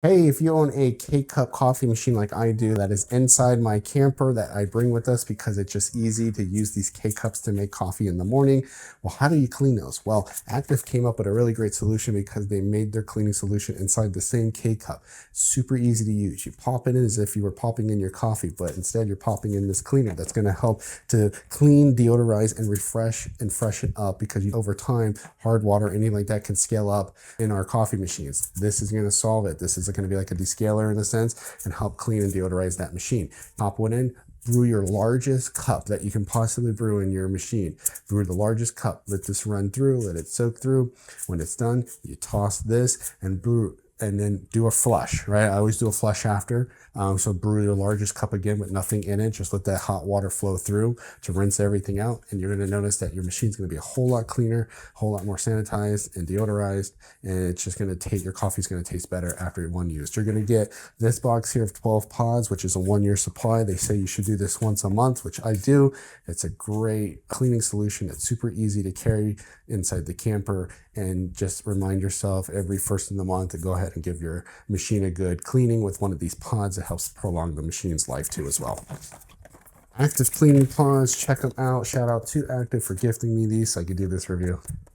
Hey, if you own a K-Cup coffee machine like I do that is inside my camper that I bring with us because it's just easy to use these K-Cups to make coffee in the morning, well, how do you clean those? Well, Active came up with a really great solution because they made their cleaning solution inside the same K-Cup. Super easy to use. You pop it in as if you were popping in your coffee, but instead you're popping in this cleaner that's going to help to clean, deodorize, and refresh and freshen up because over time, hard water, anything like that can scale up in our coffee machines. This is going to solve it. This is going to be like a descaler in a sense and help clean and deodorize that machine. Pop one in, brew your largest cup that you can possibly brew in your machine. Brew the largest cup, let this run through, let it soak through. When it's done, you toss this and brew, and then do a flush, right? I always do a flush after. So brew your largest cup again with nothing in it. Just let that hot water flow through to rinse everything out. And you're going to notice that your machine's going to be a whole lot cleaner, a whole lot more sanitized and deodorized. And it's just going to taste, your coffee's going to taste better after one use. You're going to get this box here of 12 pods, which is a 1-year supply. They say you should do this once a month, which I do. It's a great cleaning solution. It's super easy to carry inside the camper, and just remind yourself every first of the month to go ahead and give your machine a good cleaning with one of these pods. That helps prolong the machine's life too as well. Active cleaning pods, check them out. Shout out to Active for gifting me these so I could do this review.